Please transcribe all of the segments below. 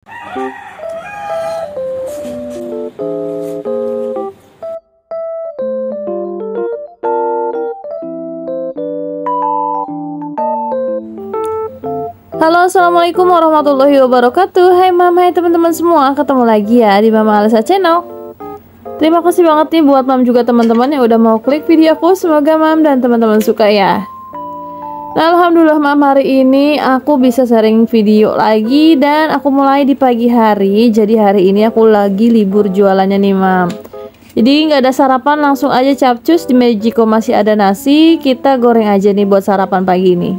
Halo, assalamualaikum warahmatullahi wabarakatuh. Hai mam, hai teman-teman semua, ketemu lagi ya di Mama Alisa Channel. Terima kasih banget nih buat mam juga teman-teman yang udah mau klik video aku. Semoga mam dan teman-teman suka ya. Nah, alhamdulillah mam, hari ini aku bisa sharing video lagi dan aku mulai di pagi hari. Jadi hari ini aku lagi libur jualannya nih mam. Jadi nggak ada sarapan, langsung aja capcus. Di Magicom masih ada nasi, kita goreng aja nih buat sarapan pagi ini.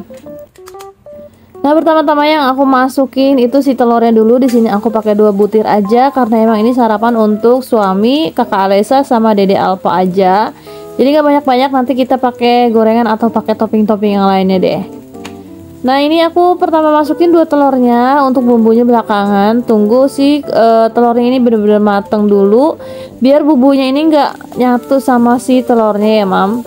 Nah, pertama-tama yang aku masukin itu si telurnya dulu. Di sini aku pakai 2 butir aja karena emang ini sarapan untuk suami, kakak Alisa sama Dede Alfa aja. Jadi nggak banyak-banyak, nanti kita pakai gorengan atau pakai topping-topping yang lainnya deh. Nah, ini aku pertama masukin 2 telurnya, untuk bumbunya belakangan. Tunggu si telurnya ini bener-bener mateng dulu, biar bumbunya ini nggak nyatu sama si telurnya ya mam.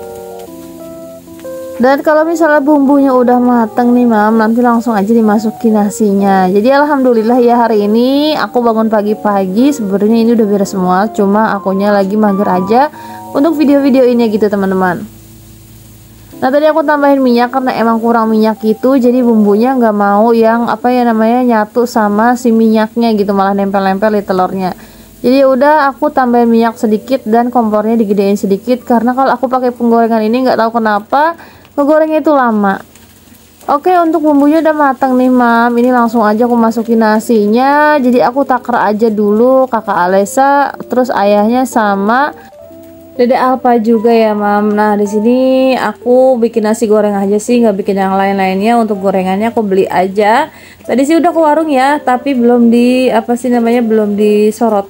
Dan kalau misalnya bumbunya udah mateng nih mam, nanti langsung aja dimasukin nasinya. Jadi alhamdulillah ya, hari ini aku bangun pagi-pagi. Sebenarnya ini udah beres semua, cuma akunya lagi mager aja untuk video-video ini gitu teman-teman. Nah, tadi aku tambahin minyak karena emang kurang minyak gitu. Jadi bumbunya nggak mau yang nyatu sama si minyaknya gitu, malah nempel-nempel di telurnya. Jadi udah aku tambahin minyak sedikit dan kompornya digedein sedikit, karena kalau aku pakai penggorengan ini nggak tahu kenapa ngegorengnya itu lama. Oke, untuk bumbunya udah matang nih mam, ini langsung aja aku masukin nasinya. Jadi aku taker aja dulu kakak Alisa, terus ayahnya sama Dede Alfa juga ya mam. Nah, di sini aku bikin nasi goreng aja sih, nggak bikin yang lain-lainnya. Untuk gorengannya aku beli aja. Tadi sih udah ke warung ya, tapi belum belum disorot.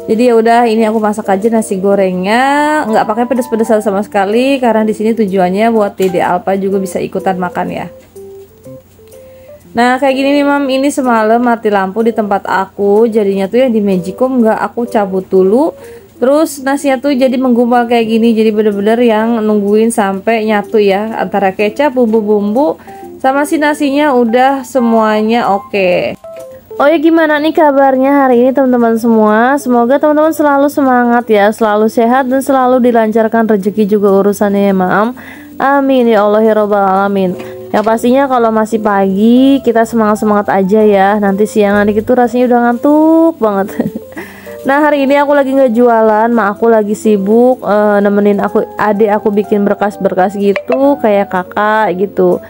Jadi ya udah, ini aku masak aja nasi gorengnya, nggak pakai pedas-pedas sama sekali karena di sini tujuannya buat Dede Alfa juga bisa ikutan makan ya. Nah, kayak gini nih mam, ini semalam mati lampu di tempat aku, jadinya tuh yang di Magicom nggak aku cabut dulu. Terus nasinya tuh jadi menggumpal kayak gini, jadi bener-bener yang nungguin sampai nyatu ya, antara kecap, bumbu-bumbu sama si nasinya udah semuanya oke. Oh ya, gimana nih kabarnya hari ini teman-teman semua? Semoga teman-teman selalu semangat ya, selalu sehat dan selalu dilancarkan rezeki juga urusannya ya mam. Amin ya Allah ya robbal alamin. Yang pastinya kalau masih pagi kita semangat-semangat aja ya. Nanti siangan dikit tuh rasanya udah ngantuk banget. Nah, hari ini aku lagi nggak jualan, aku lagi sibuk nemenin adik aku bikin berkas-berkas gitu kayak kakak gitu.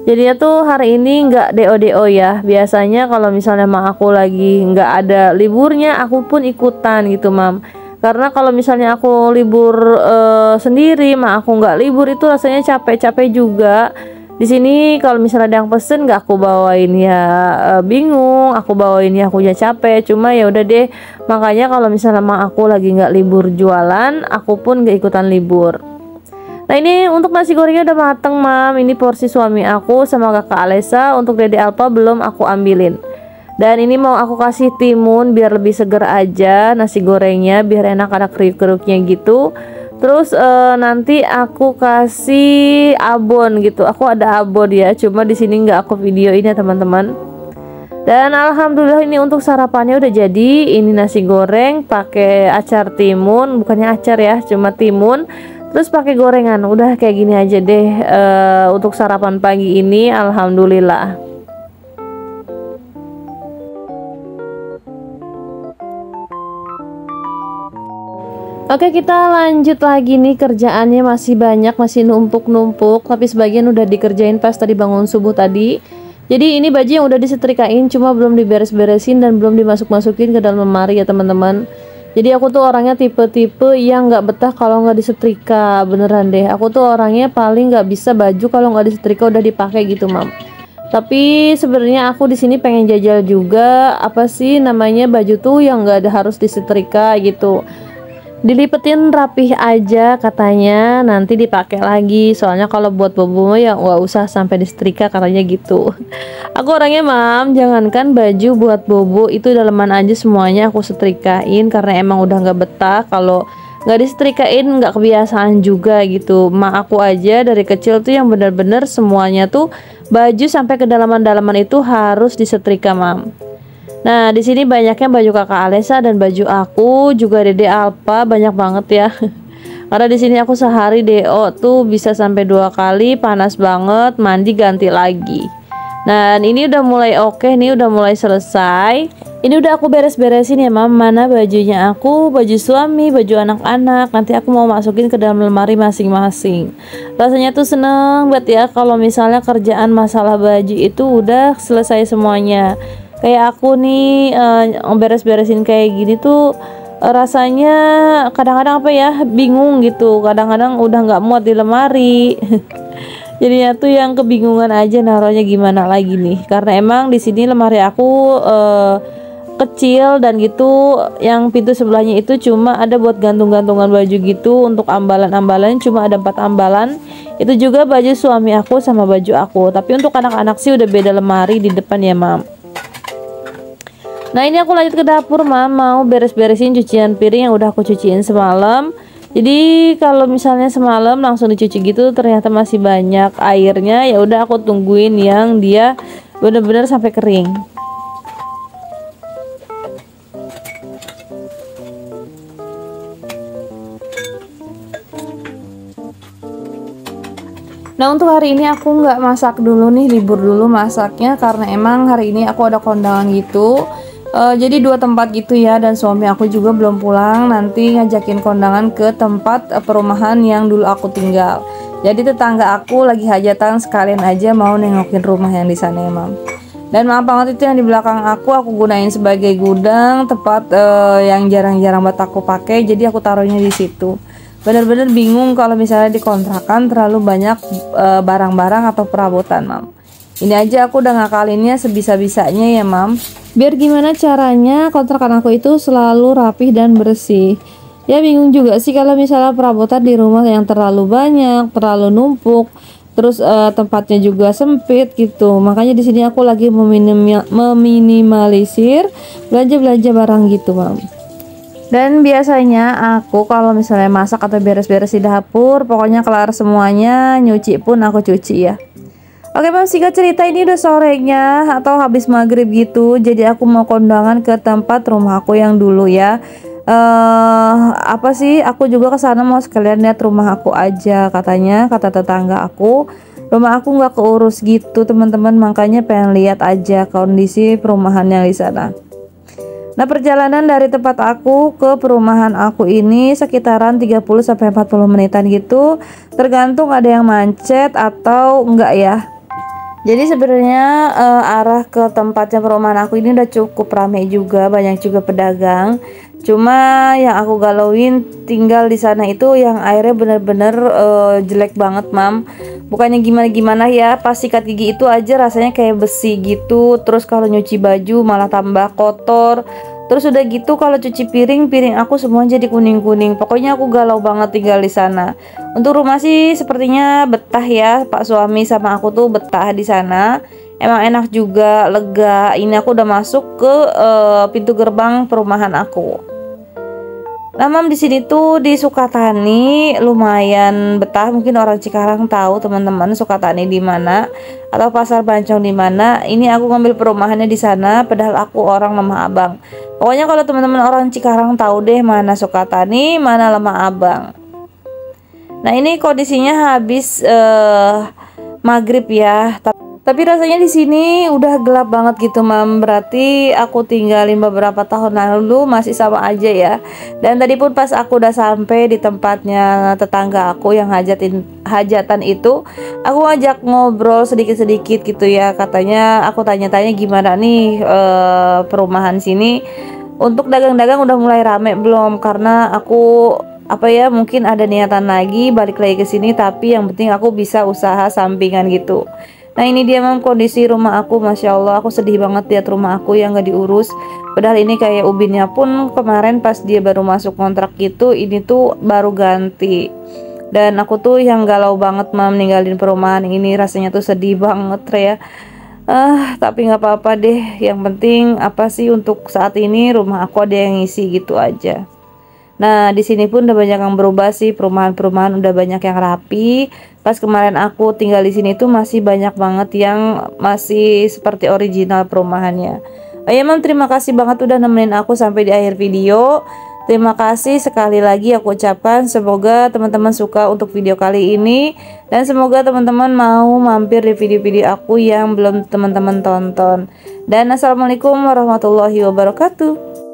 Jadinya tuh hari ini nggak DO ya. Biasanya kalau misalnya aku lagi nggak ada liburnya, aku pun ikutan gitu mam. Karena kalau misalnya aku libur sendiri, aku nggak libur, itu rasanya capek-capek juga. Di sini kalau misalnya ada yang pesen nggak aku bawain ya bingung, aku bawain ya akunya capek. Cuma ya udah deh. Makanya kalau misalnya aku lagi nggak libur jualan, aku pun nggak ikutan libur. Nah, ini untuk nasi gorengnya udah mateng mam. Ini porsi suami aku sama kakak Alisa. Untuk Dede Alfa belum aku ambilin. Dan ini mau aku kasih timun biar lebih seger aja nasi gorengnya, biar enak ada kriuk-kriuknya gitu. Terus nanti aku kasih abon gitu. Aku ada abon ya, cuma di sini nggak aku videoin ya teman-teman. Dan alhamdulillah ini untuk sarapannya udah jadi. Ini nasi goreng pakai acar timun, bukannya acar ya, cuma timun. Terus pakai gorengan, udah kayak gini aja deh untuk sarapan pagi ini, alhamdulillah. Oke, kita lanjut lagi nih, kerjaannya masih banyak, masih numpuk-numpuk, tapi sebagian udah dikerjain pas tadi bangun subuh tadi. Jadi ini baju yang udah disetrikain, cuma belum diberes-beresin dan belum dimasuk-masukin ke dalam lemari ya teman-teman. Jadi aku tuh orangnya tipe-tipe yang nggak betah kalau nggak disetrika, beneran deh. Aku tuh orangnya paling nggak bisa baju kalau nggak disetrika udah dipakai gitu mam. Tapi sebenarnya aku di sini pengen jajal juga baju tuh yang nggak ada harus disetrika gitu. Dilipetin rapih aja katanya, nanti dipakai lagi. Soalnya kalau buat bobo ya nggak usah sampai disetrika katanya gitu. Aku orangnya mam, jangankan baju buat bobo, itu daleman aja semuanya aku setrikain karena emang udah nggak betah kalau nggak disetrikain, nggak kebiasaan juga gitu. Aku aja dari kecil tuh yang bener-bener semuanya tuh baju sampai ke dalaman-dalaman itu harus disetrika mam. Nah, di sini banyaknya baju kakak Alesa dan baju aku juga Dede Alpa banyak banget ya. Karena di sini aku sehari DO tuh bisa sampai 2 kali, panas banget, mandi ganti lagi. Dan ini udah mulai oke nih, udah mulai selesai. Ini udah aku beres-beresin ya mam, mana bajunya aku, baju suami, baju anak-anak. Nanti aku mau masukin ke dalam lemari masing-masing. Rasanya tuh seneng banget ya kalau misalnya kerjaan masalah baju itu udah selesai semuanya. Kayak aku nih beres-beresin kayak gini tuh rasanya kadang-kadang apa ya, bingung gitu. Kadang-kadang udah nggak muat di lemari. Jadinya tuh yang kebingungan aja naruhnya gimana lagi nih, karena emang di sini lemari aku kecil dan gitu, yang pintu sebelahnya itu cuma ada buat gantung-gantungan baju gitu. Untuk ambalan-ambalan cuma ada 4 ambalan, itu juga baju suami aku sama baju aku. Tapi untuk anak-anak sih udah beda lemari di depan ya mam. Nah ini aku lanjut ke dapur mam, mau beres-beresin cucian piring yang udah aku cuciin semalam. Jadi kalau misalnya semalam langsung dicuci gitu ternyata masih banyak airnya, ya udah aku tungguin yang dia bener-bener sampai kering. Nah untuk hari ini aku nggak masak dulu nih, libur dulu masaknya karena emang hari ini aku ada kondangan gitu. Jadi 2 tempat gitu ya, dan suami aku juga belum pulang, nanti ngajakin kondangan ke tempat perumahan yang dulu aku tinggal. Jadi tetangga aku lagi hajatan, sekalian aja mau nengokin rumah yang di sana ya mam. Dan maaf banget itu yang di belakang aku gunain sebagai gudang, tempat yang jarang-jarang buat aku pakai, jadi aku taruhnya di situ. Bener-bener bingung kalau misalnya dikontrakan terlalu banyak barang-barang atau perabotan mam. Ini aja aku udah ngakalinnya sebisa-bisanya ya mam. Biar gimana caranya kontrakan aku itu selalu rapih dan bersih. Ya bingung juga sih kalau misalnya perabotan di rumah yang terlalu banyak, terlalu numpuk, terus tempatnya juga sempit gitu. Makanya di sini aku lagi meminimalisir belanja-belanja barang gitu mam. Dan biasanya aku kalau misalnya masak atau beres-beres di dapur, pokoknya kelar semuanya, nyuci pun aku cuci ya. Oke mam, singkat cerita ini udah sorenya atau habis maghrib gitu. Jadi aku mau kondangan ke tempat rumah aku yang dulu ya. Apa sih? Aku juga ke sana mau sekalian lihat rumah aku aja, katanya kata tetangga aku. Rumah aku nggak keurus gitu teman-teman, makanya pengen lihat aja kondisi perumahan yang di sana. Nah perjalanan dari tempat aku ke perumahan aku ini sekitaran 30-40 menitan gitu, tergantung ada yang macet atau enggak ya. Jadi sebenarnya arah ke tempatnya perumahan aku ini udah cukup ramai juga, banyak juga pedagang. Cuma yang aku galauin tinggal di sana itu yang airnya bener-bener jelek banget mam. Bukannya gimana-gimana ya, pas sikat gigi itu aja rasanya kayak besi gitu. Terus kalau nyuci baju malah tambah kotor. Terus udah gitu kalau cuci piring aku semua jadi kuning-kuning. Pokoknya aku galau banget tinggal di sana. Untuk rumah sih sepertinya betah ya, Pak suami sama aku tuh betah di sana. Emang enak juga, lega. Ini aku udah masuk ke pintu gerbang perumahan aku. Nah, mam di sini tuh di Sukatani lumayan betah. Mungkin orang Cikarang tahu teman-teman Sukatani di mana atau Pasar Bancong di mana. Ini aku ngambil perumahannya di sana, padahal aku orang Lemah Abang. Pokoknya kalau teman-teman orang Cikarang tahu deh mana Sukatani, mana Lemah Abang. Nah, ini kondisinya habis maghrib ya. Tapi rasanya di sini udah gelap banget gitu mam. Berarti aku tinggalin beberapa tahun lalu masih sama aja ya. Dan tadi pun pas aku udah sampai di tempatnya tetangga aku yang hajatan itu, aku ngajak ngobrol sedikit-sedikit gitu ya. Katanya aku tanya-tanya gimana nih perumahan sini. Untuk dagang-dagang udah mulai rame belum? Karena aku apa ya, mungkin ada niatan lagi balik lagi ke sini, tapi yang penting aku bisa usaha sampingan gitu. Nah ini dia mam kondisi rumah aku, Masya Allah aku sedih banget lihat rumah aku yang gak diurus. Padahal ini kayak ubinnya pun kemarin pas dia baru masuk kontrak gitu, ini tuh baru ganti. Dan aku tuh yang galau banget mam ninggalin perumahan ini, rasanya tuh sedih banget ya. Tapi nggak apa-apa deh, yang penting apa sih untuk saat ini rumah aku ada yang ngisi gitu aja. Nah, di sini pun udah banyak yang berubah sih, perumahan-perumahan udah banyak yang rapi. Pas kemarin aku tinggal di sini tuh masih banyak banget yang masih seperti original perumahannya. Oh ya mam, terima kasih banget udah nemenin aku sampai di akhir video. Terima kasih sekali lagi aku ucapkan, semoga teman-teman suka untuk video kali ini, dan semoga teman-teman mau mampir di video-video aku yang belum teman-teman tonton. Dan assalamualaikum warahmatullahi wabarakatuh.